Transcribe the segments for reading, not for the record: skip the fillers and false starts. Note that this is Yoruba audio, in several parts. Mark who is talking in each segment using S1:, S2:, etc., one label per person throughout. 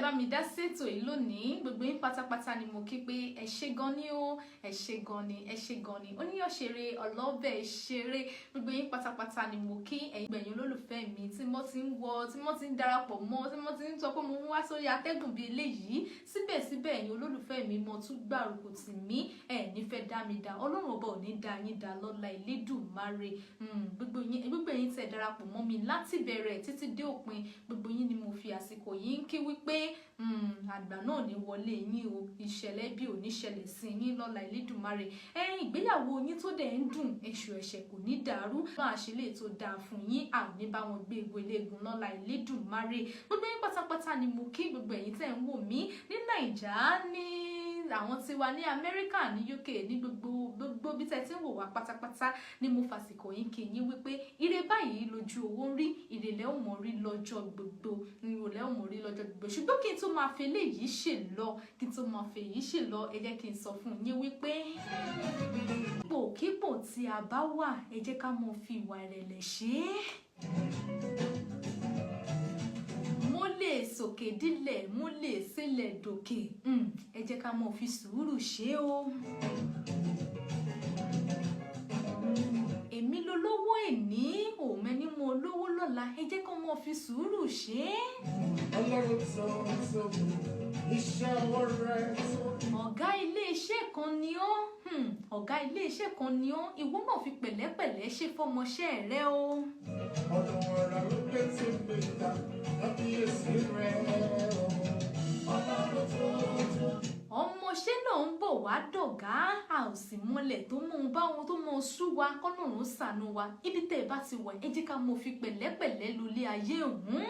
S1: bá mi dá sétò yìí lónìí, gbogbo yín pátápátá ni mo kí pé ẹ ṣé gan ni o, ẹ ṣé gan ni, ẹ ṣé gan ni. Oníyọ̀ṣeré ọlọ́bẹ̀ ṣeré, gbogbo yín pátápátá ni mo kí. Ẹ̀yin gbẹ̀yìn olólùfẹ́ mi tí mo ti ń wọ, tí mo ti ń darapọ̀ mọ́, tí mo ti ń sọ pé mo ń wá sórí atẹ́gùn bíi eléyìí. Síbẹ̀síbẹ̀ ẹ̀yin olólùfẹ́ mi mo tún gbárùkù tì mí, ẹ ní fẹ́ dá mi dá. Ọlọ́run ọba ò ní dá yín dá lọ́lá Elédùmarè. Gbogbo yín tẹ́ darapọ̀ mọ́ mi láti bẹ̀rẹ̀ títí dé òpin, gbogbo yín ni mo fi àsìkò yìí ń kí wípé àgbà náà ní wọlé yín o, ìṣẹ̀lẹ̀ bí ò ní ṣẹlẹ̀ sí yín lọ́lá Elédùmarè. Ìgbéyàwó yín tó dẹ̀ ń dùn, èṣù ẹ̀ṣẹ̀ kò ní dàrú. Máa ṣe lè tó dáa fún yín, a ò ní bá wọn gbé egbò eléegun lọ́lá Elédùmarè. Gbogbo yín pátápátá ni mo kí, gbogbo ẹ̀yin tẹ́ ń wò mí ní Nàìjà, ní àwọn tí wà ní Amẹ́ríkà, ní UK, ní gbogbo bí tẹ́ ti ń wò wá pátápátá ni mo fàsìkò yín kí yín wípé ire báyìí lójú owó ń rí, ire lẹ́ ò mọ̀ rí lọ́jọ́ gbogbo, ìrọ̀lẹ́ ò mọ̀ rí lọ́jọ́ gbogbo. Ṣùgbọ́n kí n tó máa fi eléyìí ṣe lọ, kí n tó máa fi èyí ṣe lọ, ẹ jẹ́ kí n sọ fún yín wípé ipòkípò tí a bá wà, ẹ jẹ́ ká mọ̀ fi ìwà ìrẹ̀lẹ̀ ṣe é. Mo lè sòkè dílẹ̀, mo lè sílẹ̀ dòkè, ẹ jẹ́ ká mọ̀ fi sùúrù ṣe o. Èmi lolówó èní, òmẹ́ni mo lówó lọ́la, ẹ jẹ́ ká mọ̀ fi sùúrù ṣe é.
S2: Ọlọ́run tó iṣẹ́ ọwọ́ rẹ̀.
S1: Ọ̀gá ilé iṣẹ́ kan ni ọ́, ọ̀gá ilé iṣẹ́ kan ni ọ́, ìwọ náà fi pẹ̀lẹ́pẹ̀lẹ́ ṣe fọmọṣẹ́ rẹ o.
S2: Ọdún ọ̀rọ̀ ló gbé tí mi ta, lábíyèsí rẹ̀ o. Ọlọ́run tó.
S1: Ọmọṣẹ́ náà ń bọ̀ wá dọ̀gá, a ò sì mọlẹ̀ tó mọ̀ ń bá wọn tó mọ̀ sú wa, kọ́lọ́run ṣàánú wa. Ibi tẹ́ ẹ bá ti wà, ẹ jẹ́ ká mọ̀ fi pẹ̀lẹ́pẹ̀lẹ́ lólé ayé òun.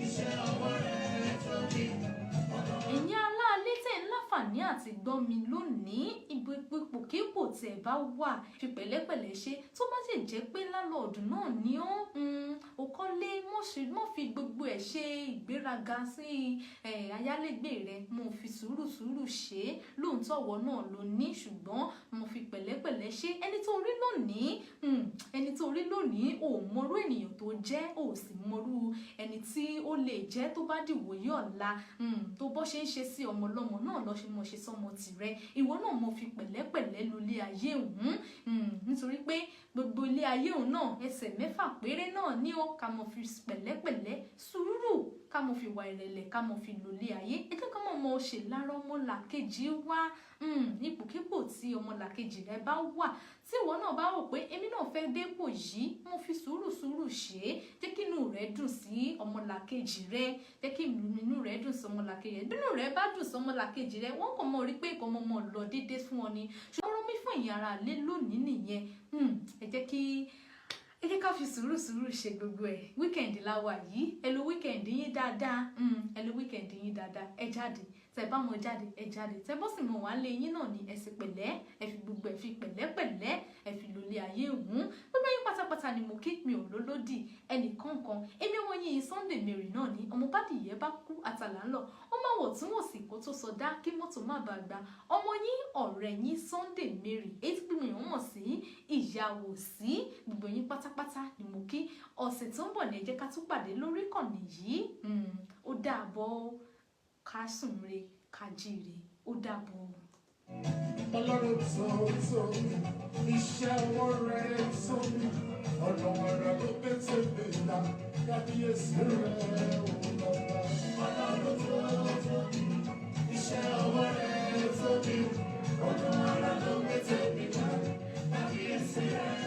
S2: Iṣẹ́ ọwọ́ rẹ̀ tóbi.
S1: Ẹ̀yin aláàlé tẹ́ ń láǹfààní àti gbọ́ mi lónìí, ipòkípò tí ẹ bá wà, fi pẹ̀lẹ́pẹ̀lẹ́ ṣe. Tó bá sì jẹ́ pé lálọ́ọ̀dù náà ni ó kọ́lé, mọ́ fi gbogbo ẹ̀ ṣe ìgbéraga sí ayálégbé rẹ̀, mo fi sùúrù ṣe é. Lóòótọ́ ọ̀wọ́ náà ló ní, ṣùgbọ́n mo fi pẹ̀lẹ́pẹ̀lẹ́ ṣe. Ẹni tó rí lónìí, ò mọrú ènìyàn tó jẹ́, ò sì mọrú ẹni tí ó lè jẹ́ tó bá dìwòye ọ̀la. Tó bọ́ ṣe ń ṣe sí ọmọ ọlọ́mọ náà lọ ṣe mọ̀ ṣe sọmọ tìrẹ. Ìwọ náà mo fi pẹ̀lẹ́pẹ̀lẹ́ lólé ayé òun, nítorí pé gbogbo ilé ayé òun náà ẹsẹ̀ 6 péré náà ní ó, ká mọ̀ fi pẹ̀lẹ́pẹ̀lẹ́ sùúrù, ká mọ̀ fi wà ìrẹ̀lẹ̀, ká mọ̀ fi lólé ayé. Ẹ jẹ́ ká mọ̀ ṣe lára ọmọlàkejì wa. Ipòkípò tí ọmọlàkejì rẹ bá wà, tí ìwọ náà bá rò pé èmi náà fẹ́ dépò yìí, mo fi sùúrù ṣe é. Jẹ́ kí inú rẹ dùn sí ọmọlàkejì rẹ, jẹ́ kí inú rẹ dùn sí ọmọlàkejì rẹ. Bí inú rẹ bá dùn sí ọmọlàkejì rẹ, wọ́n kàn mọ̀ rí pé ìkọ́ mọ̀ lọ déédéé fún ọ ni. Ṣùgbọ́n ọ̀rọ̀ mi fún ẹ̀yin ará ilé lónìí nìyẹn. Ẹ jẹ́ ká fi sùúrù ṣe gbogbo ẹ̀. Wíkẹ̀ndì la wà yìí, ẹ lo wíkẹ̀ndì yín dáadáa, ẹ jáde. Tẹ́ bá mọ̀ jáde, ẹ jáde. Tẹ́ bọ́ sì mọ̀ wá lé yín náà ni ẹ sì pẹ̀lẹ́, ẹ fi gbogbo ẹ̀ fi pẹ̀lẹ́pẹ̀lẹ́, ẹ fi lólé ayé òun. Gbogbo yín pátápátá ni mo kí, mi ò lólódì ẹnì kankan. Èmi ọmọ yín Sunday Mary náà ni, ọmọ bá dìyẹ bá kú àtàlà ń lọ. Ó máa wò tún wò sí kó tó sọdá kí mọ́tò má bàa gbà. Ọmọ yín ọ̀rẹ́ yín Sunday Mary, èyí tí gbogbo yín mọ̀ sí ìyàwó sí. Gbogbo yín pátápátá ni mo kí. Ọ̀sẹ̀ tó ń bọ̀ ní ẹ jẹ́ ká tún pàdé lórí ìkànnì yìí. Ó dàbọ̀, ká sùn re, ká jíire, ó dàbọ̀.
S2: Ọlọ́run tó iṣẹ́ ọwọ́ rẹ̀ tóbi. Ọ̀nà ọ̀rọ̀ ló gbé tí mi ta, lábíyèsí rẹ̀ o. Ọlọ́run tó iṣẹ́ ọwọ́ rẹ̀ tóbi. Ọ̀nà ọ̀rọ̀ ló gbé tí mi ta, lábíyèsí rẹ̀.